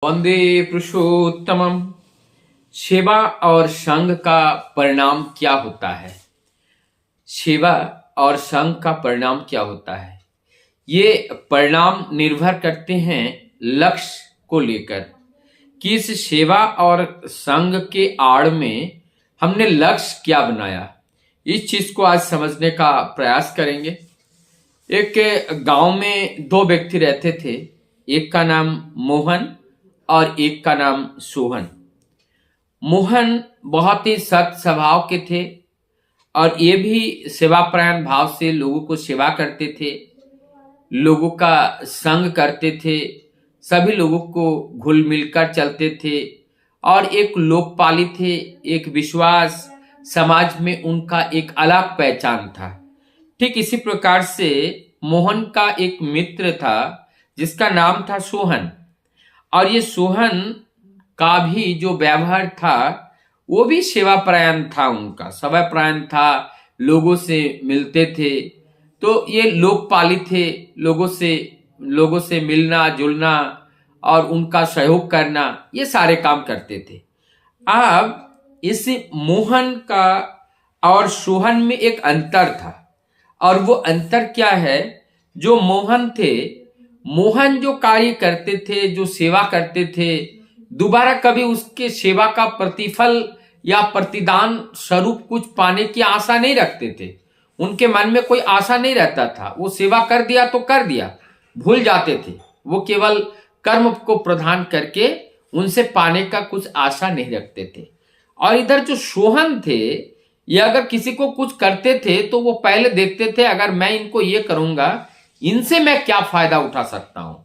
वंदे पुरुषोत्तमम। सेवा और संघ का परिणाम क्या होता है? सेवा और संघ का परिणाम क्या होता है? ये परिणाम निर्भर करते हैं लक्ष्य को लेकर कि इस सेवा और संघ के आड़ में हमने लक्ष्य क्या बनाया। इस चीज को आज समझने का प्रयास करेंगे। एक गांव में दो व्यक्ति रहते थे, एक का नाम मोहन और एक का नाम सोहन। मोहन बहुत ही सख्त स्वभाव के थे और ये भी सेवापरायण भाव से लोगों को सेवा करते थे, लोगों का संग करते थे, सभी लोगों को घुल मिलकर चलते थे और एक लोकपाली थे। एक विश्वास, समाज में उनका एक अलग पहचान था। ठीक इसी प्रकार से मोहन का एक मित्र था जिसका नाम था सोहन, और ये सोहन का भी जो व्यवहार था वो भी सेवापरायण था, उनका सेवापरायण था, लोगों से मिलते थे। तो ये लोकपाली थे, लोगों से मिलना जुलना और उनका सहयोग करना, ये सारे काम करते थे। अब इस मोहन का और सोहन में एक अंतर था, और वो अंतर क्या है? जो मोहन थे, मोहन जो कार्य करते थे, जो सेवा करते थे, दोबारा कभी उसके सेवा का प्रतिफल या प्रतिदान स्वरूप कुछ पाने की आशा नहीं रखते थे। उनके मन में कोई आशा नहीं रहता था। वो सेवा कर दिया तो कर दिया, भूल जाते थे। वो केवल कर्म को प्रदान करके उनसे पाने का कुछ आशा नहीं रखते थे। और इधर जो सोहन थे, ये अगर किसी को कुछ करते थे तो वो पहले देखते थे, अगर मैं इनको ये करूंगा, इनसे मैं क्या फायदा उठा सकता हूं।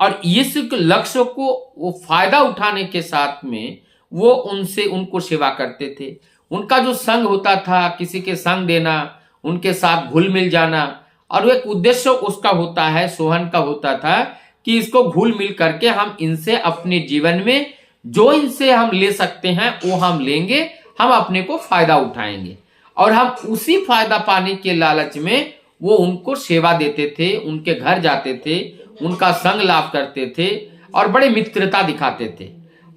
और इस लक्ष्य को वो फायदा उठाने के साथ में वो उनको सेवा करते थे। उनका जो संग होता था, किसी के संग देना, उनके साथ घुल मिल जाना, और एक उद्देश्य उसका होता है, सोहन का होता था कि इसको घुल मिल करके हम इनसे अपने जीवन में जो इनसे हम ले सकते हैं वो हम लेंगे, हम अपने को फायदा उठाएंगे। और हम उसी फायदा पाने के लालच में वो उनको सेवा देते थे, उनके घर जाते थे, उनका संग लाभ करते थे और बड़े मित्रता दिखाते थे।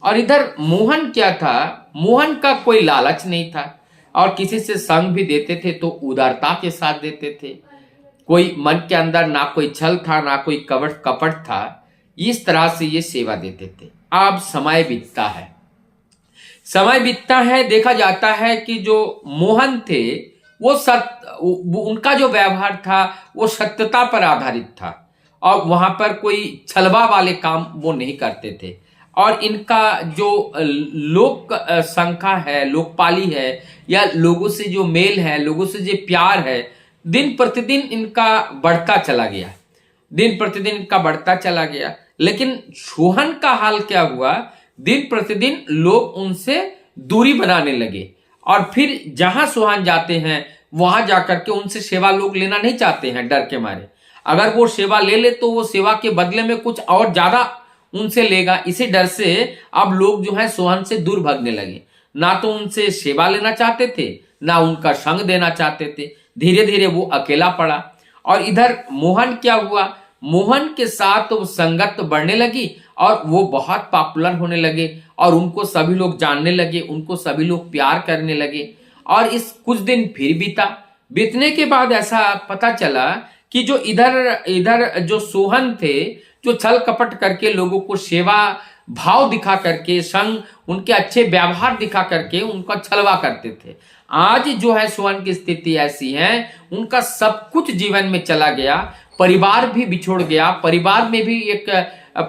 और इधर मोहन क्या था? मोहन का कोई लालच नहीं था, और किसी से संग भी देते थे तो उदारता के साथ देते थे। कोई मन के अंदर ना कोई छल था, ना कोई कपट था। इस तरह से ये सेवा देते थे। अब समय बीतता है, देखा जाता है कि जो मोहन थे वो उनका जो व्यवहार था वो सत्यता पर आधारित था, और वहां पर कोई छलवा वाले काम वो नहीं करते थे। और इनका जो लोक संख्या है, लोकपाली है, या लोगों से जो मेल है, लोगों से जो प्यार है, दिन प्रतिदिन इनका बढ़ता चला गया। लेकिन सोहन का हाल क्या हुआ? दिन प्रतिदिन लोग उनसे दूरी बनाने लगे, और फिर जहां सोहन जाते हैं वहां जाकर के उनसे सेवा लोग लेना नहीं चाहते हैं, डर के मारे। अगर वो सेवा ले ले तो वो सेवा के बदले में कुछ और ज्यादा उनसे लेगा। इसी डर से अब लोग जो है सोहन से दूर भागने लगे, ना तो उनसे सेवा लेना चाहते थे, ना उनका संग देना चाहते थे। धीरे धीरे वो अकेला पड़ा। और इधर मोहन क्या हुआ? मोहन के साथ वो संगत बढ़ने लगी और वो बहुत पॉपुलर होने लगे, और उनको सभी लोग जानने लगे, उनको सभी लोग प्यार करने लगे। और इस कुछ दिन फिर बीतने के बाद ऐसा पता चला कि जो इधर जो सोहन थे, जो छल कपट करके लोगों को सेवा भाव दिखा करके, संग उनके अच्छे व्यवहार दिखा करके उनका छलवा करते थे, आज जो है सोहन की स्थिति ऐसी है, उनका सब कुछ जीवन में चला गया, परिवार भी बिछोड़ गया, परिवार में भी एक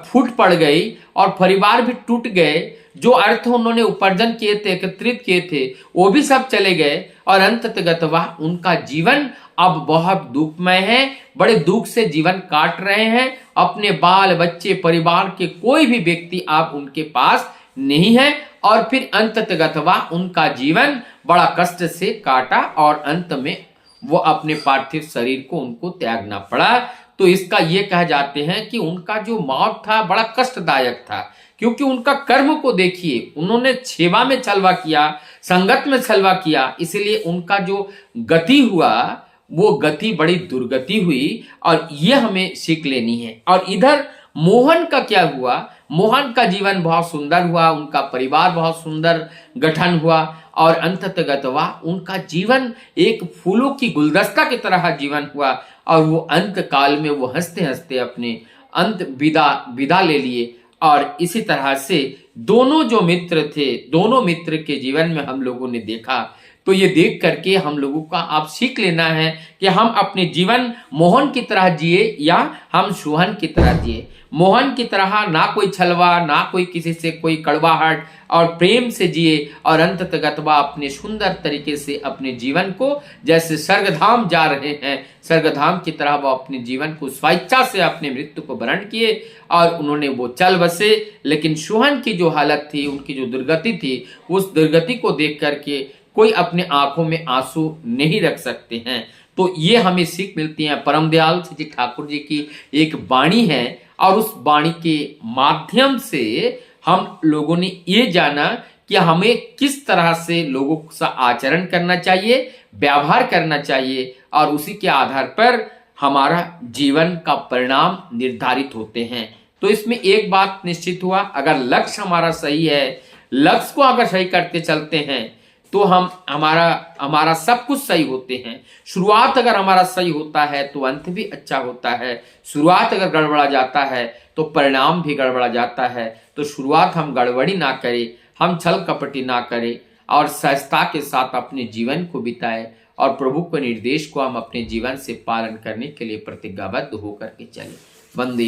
फूट पड़ गई और परिवार भी टूट गए। जो अर्थ उन्होंने उपार्जन किए थे, एकत्रित किए थे, वो भी सब चले गए, और अंततः उनका जीवन अब बहुत दुखमय है। बड़े दुख से जीवन काट रहे हैं। अपने बाल बच्चे, परिवार के कोई भी व्यक्ति अब उनके पास नहीं है, और फिर अंततः उनका जीवन बड़ा कष्ट से काटा, और अंत में वो अपने पार्थिव शरीर को उनको त्यागना पड़ा। तो इसका ये कह जाते हैं कि उनका जो मौत था बड़ा कष्टदायक था, क्योंकि उनका कर्म को देखिए, उन्होंने सेवा में छलवा किया, संगत में छलवा किया, इसलिए उनका जो गति हुआ वो गति बड़ी दुर्गति हुई, और ये हमें सीख लेनी है। और इधर मोहन का क्या हुआ? मोहन का जीवन बहुत सुंदर हुआ, उनका परिवार बहुत सुंदर गठन हुआ और अंततगतवा उनका जीवन एक फूलों की गुलदस्ता की तरह जीवन हुआ और वो अंत काल में वो हंसते हंसते अपने अंत विदा ले लिए। और इसी तरह से दोनों जो मित्र थे, दोनों मित्र के जीवन में हम लोगों ने देखा, तो ये देख करके हम लोगों का आप सीख लेना है कि हम अपने जीवन मोहन की तरह जिए या हम सोहन की तरह जिए। मोहन की तरह ना कोई छलवा, ना कोई किसी से कोई कड़वाहट, और प्रेम से जिए और अंततगतवा अपने सुंदर तरीके से अपने जीवन को जैसे स्वर्गधाम जा रहे हैं, स्वर्गधाम की तरह वो अपने जीवन को स्वेच्छा से अपने मृत्यु को वरण किए और उन्होंने वो चल बसे। लेकिन सोहन की जो हालत थी, उनकी जो दुर्गति थी, उस दुर्गति को देख करके कोई अपने आंखों में आंसू नहीं रख सकते हैं। तो ये हमें सीख मिलती है। परम दयाल जी ठाकुर जी की एक वाणी है और उस वाणी के माध्यम से हम लोगों ने ये जाना कि हमें किस तरह से लोगों का आचरण करना चाहिए, व्यवहार करना चाहिए और उसी के आधार पर हमारा जीवन का परिणाम निर्धारित होते हैं। तो इसमें एक बात निश्चित हुआ, अगर लक्ष्य हमारा सही है, लक्ष्य को अगर सही करते चलते हैं तो हमारा सब कुछ सही होते हैं। शुरुआत अगर हमारा सही होता है तो अंत भी अच्छा होता है। शुरुआत अगर गड़बड़ा जाता है तो परिणाम भी गड़बड़ा जाता है। तो शुरुआत हम गड़बड़ी ना करें, हम छल कपटी ना करें और सहजता के साथ अपने जीवन को बिताएं और प्रभु के निर्देश को हम अपने जीवन से पालन करने के लिए प्रतिज्ञाबद्ध होकर के चलें। वंदे